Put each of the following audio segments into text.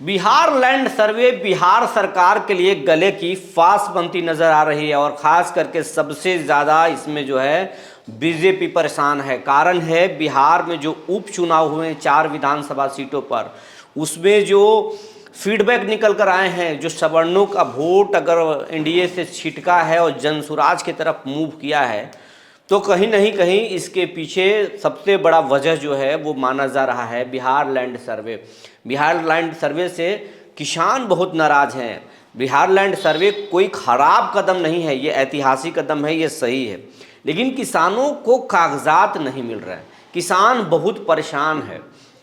Bihar land survey Bihar सरकार के लिए गले की फांस बनती नजर आ रही है और खास करके सबसे ज़्यादा इसमें जो है बीजेपी परेशान है। कारण है बिहार में जो उपचुनाव हुए 4 विधानसभा सीटों पर, उसमें जो फीडबैक निकल कर आए हैं, जो सवर्णों का वोट अगर एनडीए से छिटका है और जनसुराज की तरफ मूव किया है, तो कहीं नहीं कहीं इसके पीछे सबसे बड़ा वजह जो है वो माना जा रहा है Bihar land survey. Bihar land survey से किसान बहुत नाराज हैं। बिहार लैंड सर्वे कोई खराब कदम नहीं है, ये ऐतिहासिक कदम है, ये सही है, लेकिन किसानों को कागजात नहीं मिल रहे हैं। किसान बहुत परेशान है।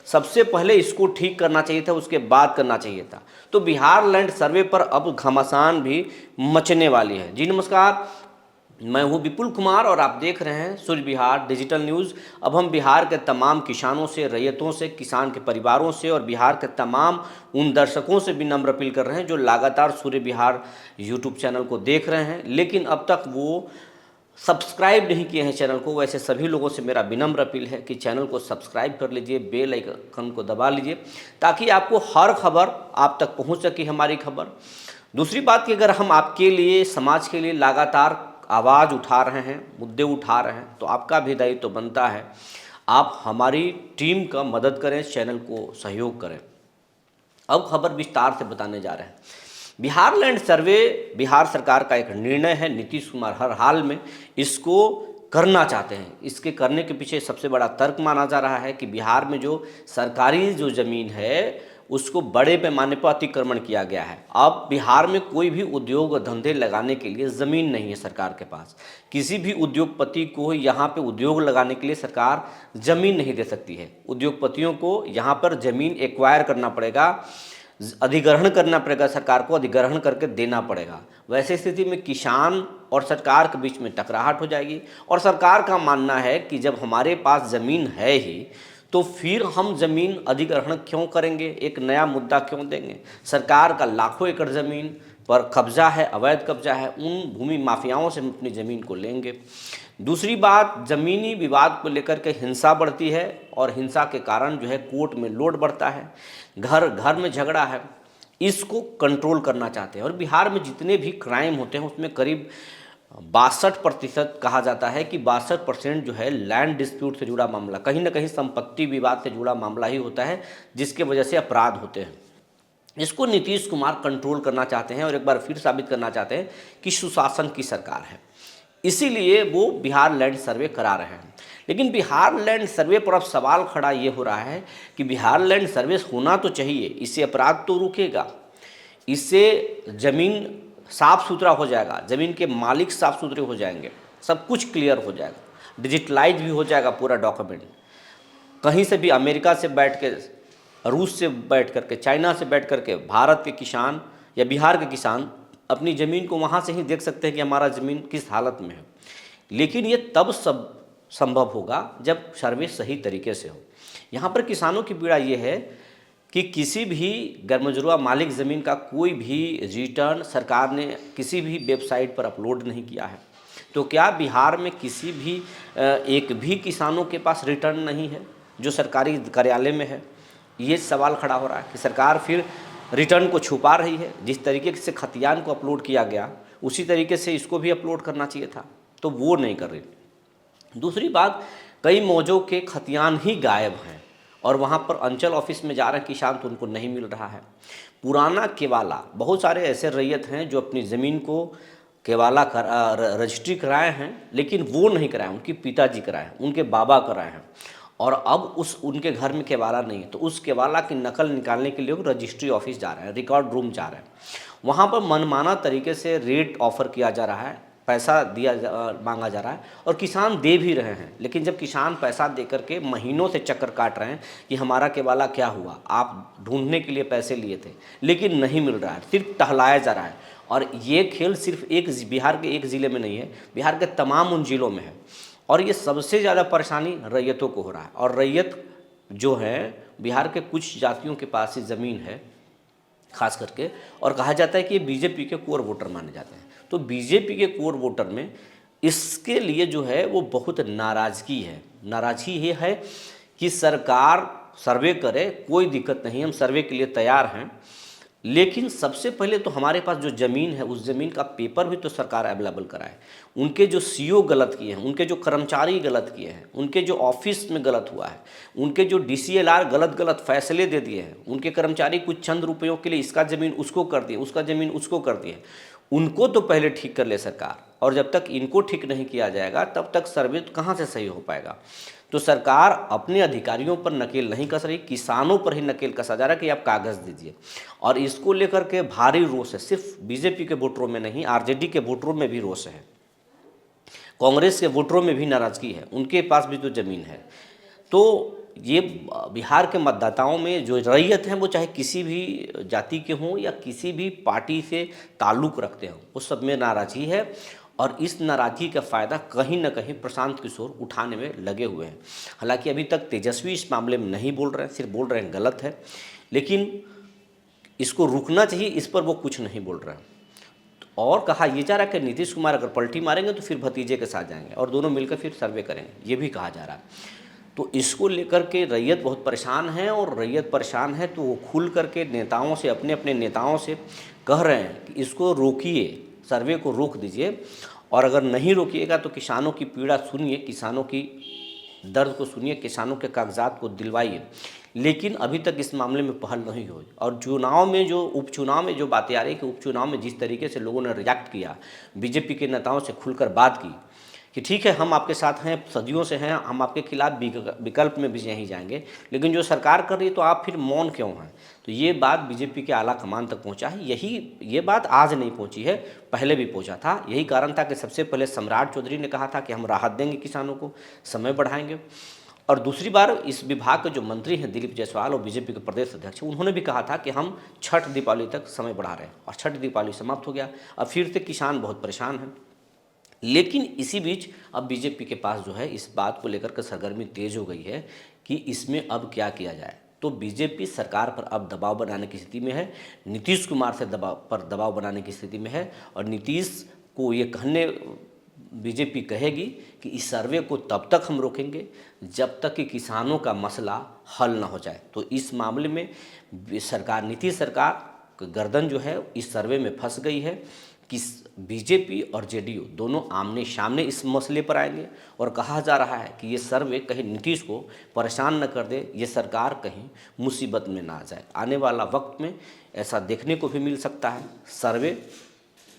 सबसे पहले इसको ठीक करना चाहिए था, उसके बाद करना चाहिए था। तो बिहार लैंड सर्वे पर अब घमासान भी मचने वाली है। जी नमस्कार, मैं हूं विपुल कुमार और आप देख रहे हैं सूर्य बिहार डिजिटल न्यूज़। अब हम बिहार के तमाम किसानों से, रैयतों से, किसान के परिवारों से और बिहार के तमाम उन दर्शकों से भी नम्र अपील कर रहे हैं जो लगातार सूर्य बिहार यूट्यूब चैनल को देख रहे हैं लेकिन अब तक वो सब्सक्राइब नहीं किए हैं चैनल को। वैसे सभी लोगों से मेरा विनम्र अपील है कि चैनल को सब्सक्राइब कर लीजिए, बेल आइकन को दबा लीजिए ताकि आपको हर खबर आप तक पहुँच सके, हमारी खबर। दूसरी बात कि अगर हम आपके लिए, समाज के लिए लगातार आवाज़ उठा रहे हैं, मुद्दे उठा रहे हैं, तो आपका भी दायित्व तो बनता है आप हमारी टीम का मदद करें, चैनल को सहयोग करें। अब खबर विस्तार से बताने जा रहे हैं। बिहार लैंड सर्वे बिहार सरकार का एक निर्णय है। नीतीश कुमार हर हाल में इसको करना चाहते हैं। इसके करने के पीछे सबसे बड़ा तर्क माना जा रहा है कि बिहार में जो सरकारी जो ज़मीन है उसको बड़े पैमाने पर अतिक्रमण किया गया है। अब बिहार में कोई भी उद्योग धंधे लगाने के लिए ज़मीन नहीं है सरकार के पास। किसी भी उद्योगपति को यहाँ पे उद्योग लगाने के लिए सरकार ज़मीन नहीं दे सकती है। उद्योगपतियों को यहाँ पर ज़मीन एक्वायर करना पड़ेगा, अधिग्रहण करना पड़ेगा, सरकार को अधिग्रहण करके देना पड़ेगा। वैसे स्थिति में किसान और सरकार के बीच में टकराहट हो जाएगी और सरकार का मानना है कि जब हमारे पास ज़मीन है ही तो फिर हम ज़मीन अधिग्रहण क्यों करेंगे, एक नया मुद्दा क्यों देंगे। सरकार का लाखों एकड़ ज़मीन पर कब्जा है, अवैध कब्जा है, उन भूमि माफियाओं से हम अपनी ज़मीन को लेंगे। दूसरी बात, ज़मीनी विवाद को लेकर के हिंसा बढ़ती है और हिंसा के कारण जो है कोर्ट में लोड बढ़ता है, घर घर में झगड़ा है। इसको कंट्रोल करना चाहते हैं और बिहार में जितने भी क्राइम होते हैं उसमें करीब 62% कहा जाता है कि 62% जो है लैंड डिस्प्यूट से जुड़ा मामला, कहीं ना कहीं संपत्ति विवाद से जुड़ा मामला ही होता है जिसके वजह से अपराध होते हैं। इसको नीतीश कुमार कंट्रोल करना चाहते हैं और एक बार फिर साबित करना चाहते हैं कि सुशासन की सरकार है, इसीलिए वो बिहार लैंड सर्वे करा रहे हैं। लेकिन बिहार लैंड सर्वे पर अब सवाल खड़ा ये हो रहा है कि बिहार लैंड सर्वे होना तो चाहिए, इससे अपराध तो रुकेगा, इससे ज़मीन साफ़ सुथरा हो जाएगा, ज़मीन के मालिक साफ़ सुथरे हो जाएंगे, सब कुछ क्लियर हो जाएगा, डिजिटलाइज भी हो जाएगा पूरा डॉक्यूमेंट। कहीं से भी अमेरिका से बैठ के, रूस से बैठ करके, चाइना से बैठ करके भारत के किसान या बिहार के किसान अपनी ज़मीन को वहाँ से ही देख सकते हैं कि हमारा ज़मीन किस हालत में है। लेकिन ये तब सब संभव होगा जब सर्वे सही तरीके से हो। यहाँ पर किसानों की पीड़ा ये है कि किसी भी गरमजुआ मालिक ज़मीन का कोई भी रिटर्न सरकार ने किसी भी वेबसाइट पर अपलोड नहीं किया है। तो क्या बिहार में किसी भी एक भी किसानों के पास रिटर्न नहीं है जो सरकारी कार्यालय में है? ये सवाल खड़ा हो रहा है कि सरकार फिर रिटर्न को छुपा रही है। जिस तरीके से खतियान को अपलोड किया गया उसी तरीके से इसको भी अपलोड करना चाहिए था, तो वो नहीं कर रही। दूसरी बात, कई मौजों के खतियान ही गायब हैं और वहाँ पर अंचल ऑफिस में जा रहे किसान तो उनको नहीं मिल रहा है। पुराना केवाला, बहुत सारे ऐसे रैयत हैं जो अपनी ज़मीन को केवाला रजिस्ट्री कराए हैं लेकिन वो नहीं कराए, उनके पिताजी कराए हैं, उनके बाबा कराए हैं और अब उनके घर में केवाला नहीं है, तो उस केवाला की नकल निकालने के लिए वो रजिस्ट्री ऑफिस जा रहे हैं, रिकॉर्ड रूम जा रहे हैं। वहाँ पर मनमाना तरीके से रेट ऑफ़र किया जा रहा है, पैसा मांगा जा रहा है और किसान दे भी रहे हैं। लेकिन जब किसान पैसा दे करके महीनों से चक्कर काट रहे हैं कि हमारा केवाला क्या हुआ, आप ढूंढने के लिए पैसे लिए थे, लेकिन नहीं मिल रहा है, सिर्फ टहलाया जा रहा है। और ये खेल सिर्फ बिहार के एक ज़िले में नहीं है, बिहार के तमाम उन ज़िलों में है और ये सबसे ज़्यादा परेशानी रैयतों को हो रहा है। और रैयत जो है बिहार के कुछ जातियों के पास ही ज़मीन है खास करके, और कहा जाता है कि ये बीजेपी के कोर वोटर माने जाते हैं। तो बीजेपी के कोर वोटर में इसके लिए जो है वो बहुत नाराज़गी है। नाराज़गी ये है कि सरकार सर्वे करे, कोई दिक्कत नहीं, हम सर्वे के लिए तैयार हैं। लेकिन सबसे पहले तो हमारे पास जो ज़मीन है उस ज़मीन का पेपर भी तो सरकार अवेलेबल कराए। उनके जो सीईओ गलत किए हैं, उनके जो कर्मचारी गलत किए हैं, उनके जो ऑफिस में गलत हुआ है, उनके जो डीसीएलआर गलत फैसले दे दिए हैं, उनके कर्मचारी कुछ चंद रुपयों के लिए इसका ज़मीन उसको कर दिए, उसका ज़मीन उसको कर दिए, उनको तो पहले ठीक कर ले सरकार। और जब तक इनको ठीक नहीं किया जाएगा तब तक सर्वे कहाँ से सही हो पाएगा। तो सरकार अपने अधिकारियों पर नकेल नहीं कस रही, किसानों पर ही नकेल कसा जा रहा है कि आप कागज़ दीजिए। और इसको लेकर के भारी रोष है, सिर्फ बीजेपी के वोटरों में नहीं, आरजेडी के वोटरों में भी रोष है, कांग्रेस के वोटरों में भी नाराज़गी है, उनके पास भी तो ज़मीन है। तो ये बिहार के मतदाताओं में जो रैयत हैं वो चाहे किसी भी जाति के हों या किसी भी पार्टी से ताल्लुक़ रखते हों, उस सब में नाराज़गी है। और इस नाराज़गी का फ़ायदा कहीं ना कहीं प्रशांत किशोर उठाने में लगे हुए हैं। हालांकि अभी तक तेजस्वी इस मामले में नहीं बोल रहे हैं, सिर्फ बोल रहे हैं गलत है, लेकिन इसको रुकना चाहिए, इस पर वो कुछ नहीं बोल रहे हैं। और कहा यह जा रहा है कि नीतीश कुमार अगर पलटी मारेंगे तो फिर भतीजे के साथ जाएंगे और दोनों मिलकर फिर सर्वे करेंगे, ये भी कहा जा रहा है। तो इसको लेकर के रैयत बहुत परेशान है, और रैयत परेशान है तो वो खुल करके नेताओं से, अपने अपने नेताओं से कह रहे हैं कि इसको रोकिए, सर्वे को रोक दीजिए। और अगर नहीं रोकिएगा तो किसानों की पीड़ा सुनिए, किसानों की दर्द को सुनिए, किसानों के कागजात को दिलवाइए। लेकिन अभी तक इस मामले में पहल नहीं हुई। और चुनाव में जो उपचुनाव में जो बातें आ रही कि उपचुनाव में जिस तरीके से लोगों ने रिएक्ट किया, बीजेपी के नेताओं से खुलकर बात की कि ठीक है हम आपके साथ हैं, सदियों से हैं, हम आपके खिलाफ विकल्प में भी नहीं जाएंगे, लेकिन जो सरकार कर रही है तो आप फिर मौन क्यों हैं। तो ये बात बीजेपी के आला कमान तक पहुंचा है। ये बात आज नहीं पहुंची है, पहले भी पहुंचा था। यही कारण था कि सबसे पहले सम्राट चौधरी ने कहा था कि हम राहत देंगे किसानों को, समय बढ़ाएंगे। और दूसरी बार इस विभाग के जो मंत्री हैं दिलीप जायसवाल और बीजेपी के प्रदेश अध्यक्ष, उन्होंने भी कहा था कि हम छठ दीपावली तक समय बढ़ा रहे हैं, और छठ दीपावली समाप्त हो गया। अब फिर से किसान बहुत परेशान हैं। लेकिन इसी बीच अब बीजेपी के पास जो है इस बात को लेकर के सरगर्मी तेज हो गई है कि इसमें अब क्या किया जाए। तो बीजेपी सरकार पर अब दबाव बनाने की स्थिति में है, नीतीश कुमार से दबाव बनाने की स्थिति में है। और नीतीश को ये कहने बीजेपी कहेगी कि इस सर्वे को तब तक हम रोकेंगे जब तक कि किसानों का मसला हल ना हो जाए। तो इस मामले में सरकार, नीतीश सरकार गर्दन जो है इस सर्वे में फंस गई है कि बीजेपी और जेडीयू दोनों आमने सामने इस मसले पर आएंगे। और कहा जा रहा है कि ये सर्वे कहीं नीतीश को परेशान न कर दे, ये सरकार कहीं मुसीबत में ना आ जाए। आने वाला वक्त में ऐसा देखने को भी मिल सकता है, सर्वे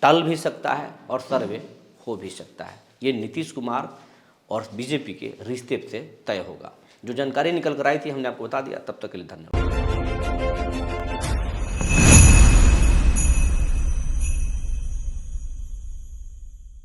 टल भी सकता है और सर्वे हो भी सकता है। ये नीतीश कुमार और बीजेपी के रिश्ते से तय होगा। जो जानकारी निकल कर आई थी हमने आपको बता दिया। तब तक के लिए धन्यवाद।